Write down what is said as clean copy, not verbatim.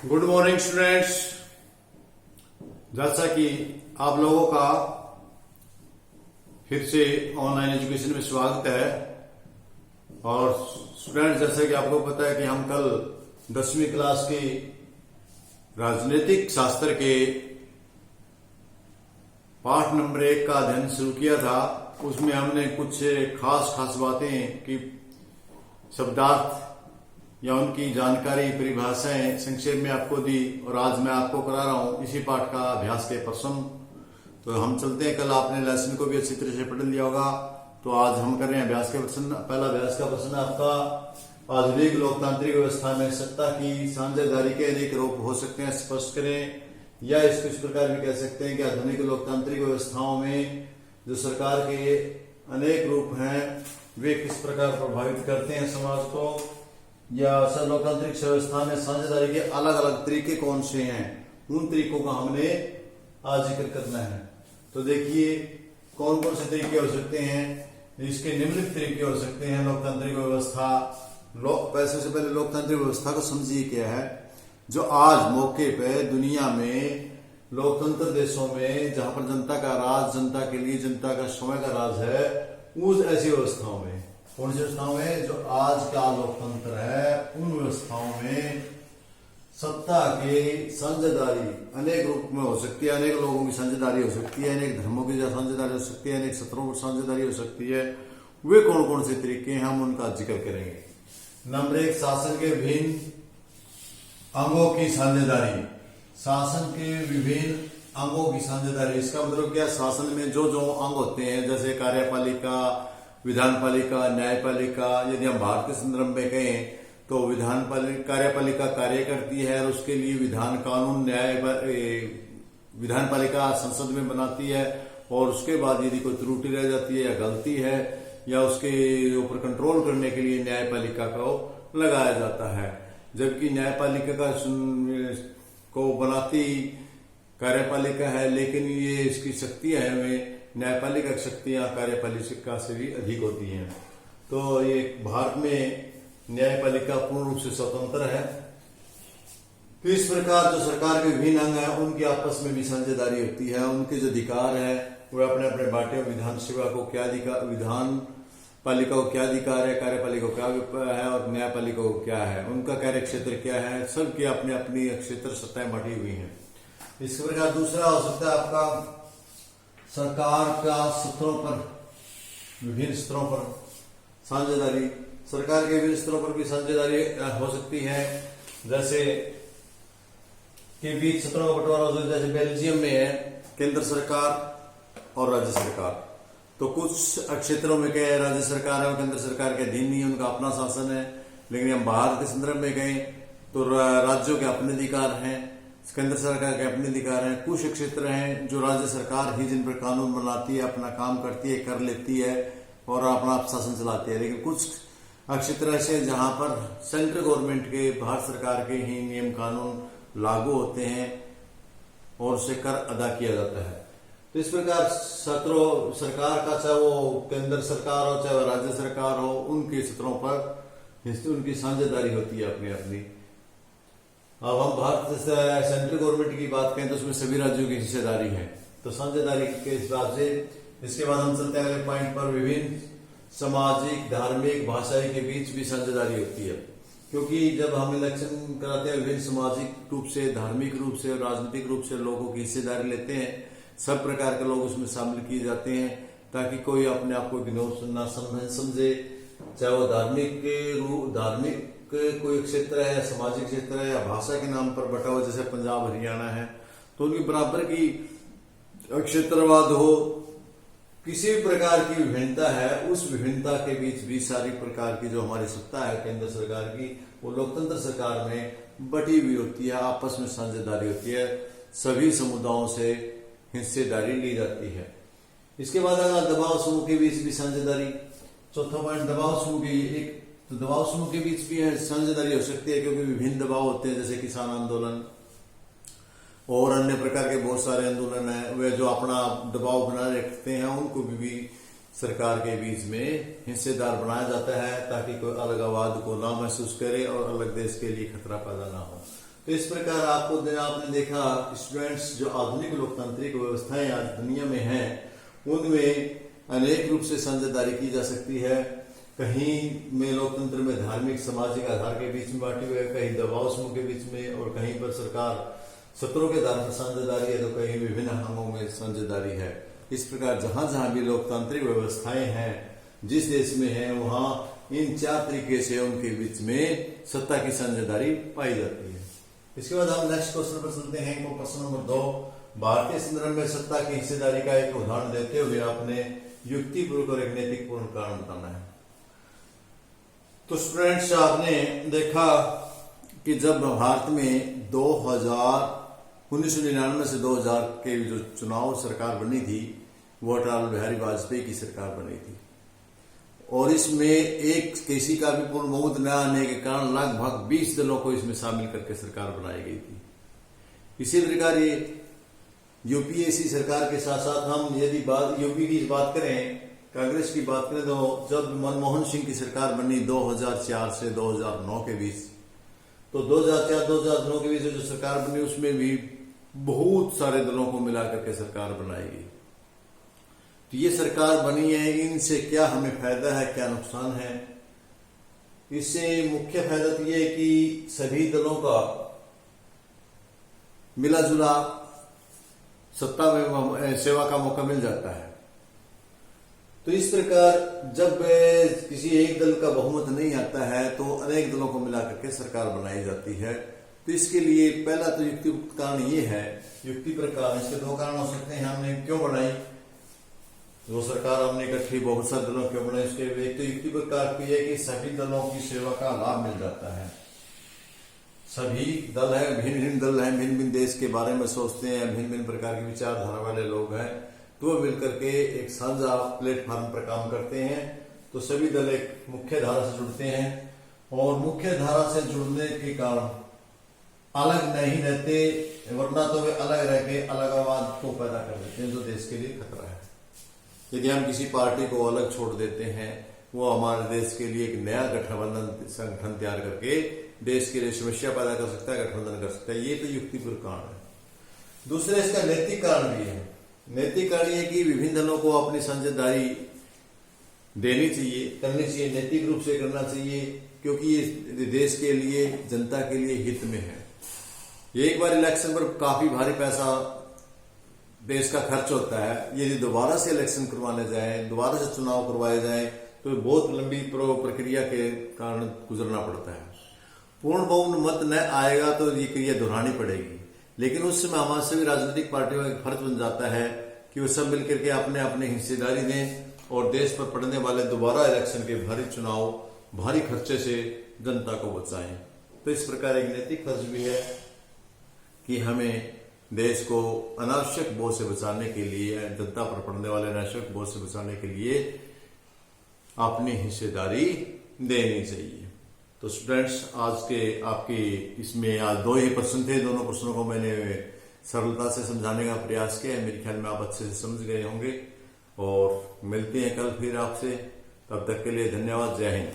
Good morning students. जैसा कि आप लोगों का फिर से ऑनलाइन एजुकेशन में स्वागत है। और स्टूडेंट्स, जैसा कि आपको पता है कि हम कल 10वीं क्लास की राजनीतिक शास्त्र के पाठ नंबर 1 का अध्ययन शुरू किया था। उसमें हमने कुछ खास बातें की शब्दार्थ या उनकी जानकारी परिभाषाएं संक्षेप में आपको दी, और आज मैं आपको करा रहा हूं इसी पाठ का अभ्यास के प्रश्न। तो हम चलते हैं, कल आपने लेसन को भी अच्छी तरह से पढ़ लिया होगा। तो आज हम कर रहे हैं अभ्यास के प्रश्न। पहला अभ्यास का प्रश्न आपका, आधुनिक लोकतांत्रिक व्यवस्था में सत्ता की साझेदारी के अनेक रूप हो सकते हैं, स्पष्ट करें। या इसको इस प्रकार भी कह सकते हैं कि आधुनिक लोकतांत्रिक व्यवस्थाओं में जो सरकार के अनेक रूप हैं वे किस प्रकार प्रभावित करते हैं समाज को, या लोकतांत्रिक व्यवस्था में साझेदारी के अलग अलग तरीके कौन से हैं, उन तरीकों का हमने आज जिक्र करना है। तो देखिए कौन कौन से तरीके हो सकते हैं। इसके निम्नलिखित तरीके हो सकते हैं लोकतांत्रिक व्यवस्था। पैसे से पहले लोकतांत्रिक व्यवस्था को समझिए क्या है। जो आज मौके पे दुनिया में लोकतंत्र देशों में जहां पर जनता का राज, जनता के लिए जनता का समय का राज है, उस ऐसी व्यवस्थाओं में, कौन सी व्यवस्थाओं में, जो आज का लोकतंत्र है, उन व्यवस्थाओं में सत्ता की साझेदारी अनेक रूप में हो सकती है। अनेक लोगों की साझेदारी हो सकती है, अनेक धर्मों की साझेदारी हो सकती है, अनेक सत्रों की साझेदारी हो सकती है। वे कौन कौन से तरीके हैं हम उनका जिक्र करेंगे। नंबर 1, शासन के विभिन्न अंगों की साझेदारी। शासन के विभिन्न अंगों की साझेदारी, इसका मतलब क्या, शासन में जो जो अंग होते हैं, जैसे कार्यपालिका, विधानपालिका, न्यायपालिका। यदि हम भारत के संदर्भ में कहें तो कार्यपालिका कार्य करती है और उसके लिए विधान कानून विधानपालिका संसद में बनाती है, और उसके बाद यदि कोई त्रुटि रह जाती है या गलती है या उसके ऊपर कंट्रोल करने के लिए न्यायपालिका को लगाया जाता है। जबकि न्यायपालिका को बनाती कार्यपालिका है, लेकिन ये इसकी शक्तियां हैं वे न्यायपालिका की शक्तियां कार्यपालिका से भी अधिक होती हैं। तो ये भारत में न्यायपालिका पूर्ण रूप से स्वतंत्र है। तो इस प्रकार जो सरकार के विभिन्न अंग है उनकी आपस में भी साझेदारी होती है। उनके जो अधिकार है वो अपने अपने बांटे। विधानसभा को क्या अधिकार, विधान पालिका को क्या अधिकार है, कार्यपालिका को क्या है और न्यायपालिका को क्या है, उनका कार्य क्षेत्र क्या है, सबकी अपनी अपनी क्षेत्र सत्ताएं बांटी हुई हैं। इस प्रकार दूसरा हो सकता है आपका सरकार का स्तरों पर, विभिन्न स्तरों पर साझेदारी। सरकार के विभिन्न स्तरों पर भी साझेदारी हो सकती है, जैसे के बीच सत्रों का बंटवारा हो सकता है। जैसे बेल्जियम में है केंद्र सरकार और राज्य सरकार। तो कुछ क्षेत्रों में क्या है, राज्य सरकार है और केंद्र सरकार के अधीन नहीं है, उनका अपना शासन है। लेकिन हम भारत के संदर्भ में कहें तो राज्यों के अपने अधिकार हैं, केंद्र सरकार के अपने अधिकार हैं। कुछ क्षेत्र हैं जो राज्य सरकार ही जिन पर कानून बनाती है, अपना काम करती है, कर लेती है और अपना शासन चलाती है। लेकिन कुछ क्षेत्र ऐसे जहां पर सेंट्रल गवर्नमेंट के, भारत सरकार के ही नियम कानून लागू होते हैं और उसे कर अदा किया जाता है। तो इस प्रकार सत्रों सरकार का, चाहे वो केंद्र सरकार हो चाहे वो राज्य सरकार हो, उनके सत्रों पर उनकी साझेदारी होती है अपनी अपनी। अब हम भारत सेंट्रल गवर्नमेंट की बात करें तो उसमें सभी राज्यों की हिस्सेदारी है, तो साझेदारी के हिसाब से। इसके बाद हम चलते हैं अगले पॉइंट पर, विभिन्न सामाजिक, धार्मिक, भाषाई के बीच भी साझेदारी होती है। क्योंकि जब हम इलेक्शन कराते हैं विभिन्न सामाजिक रूप से, धार्मिक रूप से और राजनीतिक रूप से लोगों की हिस्सेदारी लेते हैं, सब प्रकार के लोग उसमें शामिल किए जाते हैं, ताकि कोई अपने आप को इग्नोर ना समझे। चाहे वो धार्मिक कोई क्षेत्र है, सामाजिक क्षेत्र है या भाषा के नाम पर बटा हुआ, जैसे पंजाब हरियाणा है, तो उनकी बराबर की क्षेत्रवाद हो, किसी भी प्रकार की विभिन्नता है, उस विभिन्नता के बीच भी सारी प्रकार की जो हमारी सत्ता है केंद्र सरकार की, वो लोकतंत्र सरकार में बटी हुई होती है, आपस में साझेदारी होती है, सभी समुदायों से हिस्सेदारी ली जाती है। इसके बाद अगर दबाव समूह के बीच भी साझेदारी, चौथा पॉइंट दबाव समूह की, एक तो दबाव समूह के बीच भी साझेदारी हो सकती है, क्योंकि विभिन्न दबाव होते हैं, जैसे किसान आंदोलन और अन्य प्रकार के बहुत सारे आंदोलन है, वे जो अपना दबाव बनाए रखते हैं उनको भी सरकार के बीच में हिस्सेदार बनाया जाता है, ताकि कोई अलगाववाद को ना महसूस करे और अलग देश के लिए खतरा पैदा ना हो। तो इस प्रकार आपने देखा स्टूडेंट्स, जो आधुनिक लोकतांत्रिक व्यवस्थाएं आज दुनिया में हैं उनमें अनेक रूप से साझेदारी की जा सकती है। कहीं में लोकतंत्र में धार्मिक सामाजिक आधार के बीच में बांटी हुई है, कहीं दबाव समूह के बीच में, और कहीं पर सरकार सत्रों के आधार पर साझेदारी है, तो कहीं विभिन्न अंगों में साझेदारी है। इस प्रकार जहां जहां भी लोकतांत्रिक व्यवस्थाएं हैं जिस देश में है, वहां इन 4 तरीके से उनके बीच में सत्ता की साझेदारी पाई जाती है। इसके बाद हम नेक्स्ट क्वेश्चन पर चलते हैं। प्रश्न नंबर 2, भारतीय संदर्भ में सत्ता की हिस्सेदारी का एक उदाहरण देते हुए आपने युक्तिपूर्वक और एक नैतिकपूर्ण कारण बताना है। तो स्टूडेंट्स, आपने देखा कि जब भारत में 1999 से 2000 के जो चुनाव सरकार बनी थी, वो अटल बिहारी वाजपेयी की सरकार बनी थी, और इसमें एक किसी का भी पूर्ण बहुमत न आने के कारण लगभग 20 दलों को इसमें शामिल करके सरकार बनाई गई थी। इसी प्रकार ये यूपीए सरकार के साथ साथ हम यदि यूपी की बात करें, कांग्रेस की बात करें, तो जब मनमोहन सिंह की सरकार बनी 2004 से 2009 के बीच, तो 2004-2009 के बीच जो सरकार बनी उसमें भी बहुत सारे दलों को मिलाकर के सरकार बनाई गई। तो ये सरकार बनी है, इनसे क्या हमें फायदा है, क्या नुकसान है? इससे मुख्य फायदा तो ये है कि सभी दलों का मिला जुला सत्ता में सेवा का मौका मिल जाता है। तो इस प्रकार जब किसी एक दल का बहुमत नहीं आता है तो अनेक दलों को मिलाकर के सरकार बनाई जाती है। तो इसके लिए पहला तो युक्तियुक्त कारण ये है, युक्ति प्रकार। इसके 2 कारण हो सकते हैं, हमने क्यों बनाई वो सरकार, हमने इकट्ठी बहुत सारे दलों क्यों बनाई। इसके एक तो युक्ति प्रकार की है कि सभी दलों की सेवा का लाभ मिल जाता है। सभी दल है, भिन्न भिन्न दल है, भिन्न भिन्न देश के बारे में सोचते हैं, भिन्न भिन्न प्रकार की विचारधारा वाले लोग हैं, तो वो मिलकर के एक साझा प्लेटफॉर्म पर काम करते हैं। तो सभी दल एक मुख्य धारा से जुड़ते हैं, और मुख्य धारा से जुड़ने के कारण अलग नहीं रहते, वरना तो वे अलग रह के अलगाववाद को पैदा कर देते हैं, जो देश के लिए खतरा है। यदि हम किसी पार्टी को अलग छोड़ देते हैं, वो हमारे देश के लिए एक नया गठबंधन संगठन तैयार करके देश के लिए समस्या पैदा कर सकता है, गठबंधन कर सकता है। ये तो युक्तिपूर्ण कारण है। दूसरा इसका नैतिक कारण भी है। नैतिक कारण ये कि विभिन्न दलों को अपनी साझेदारी देनी चाहिए, करनी चाहिए, नैतिक रूप से करना चाहिए, क्योंकि ये देश के लिए, जनता के लिए हित में है। एक बार इलेक्शन पर काफी भारी पैसा देश का खर्च होता है। यदि दोबारा से इलेक्शन करवाने जाए, दोबारा से चुनाव करवाए जाए, तो बहुत लंबी प्रक्रिया के कारण गुजरना पड़ता है। पूर्ण बहुमत न आएगा तो ये क्रिया दोहरानी पड़ेगी, लेकिन उस समय हमारे सभी राजनीतिक पार्टियों का एक फर्ज बन जाता है कि वो सब मिलकर के अपने अपने हिस्सेदारी दें और देश पर पड़ने वाले दोबारा इलेक्शन के भारी चुनाव, भारी खर्चे से जनता को बचाएं। तो इस प्रकार एक नैतिक फर्ज भी है कि हमें देश को अनावश्यक बोझ से बचाने के लिए, जनता पर पड़ने वाले अनावश्यक बोझ से बचाने के लिए अपनी हिस्सेदारी देनी चाहिए। तो स्टूडेंट्स, आज के आपके इसमें आज 2 ही प्रश्न थे। दोनों प्रश्नों को मैंने सरलता से समझाने का प्रयास किया है। मेरे ख्याल में आप अच्छे से समझ गए होंगे, और मिलते हैं कल फिर आपसे। तब तक के लिए धन्यवाद। जय हिंद।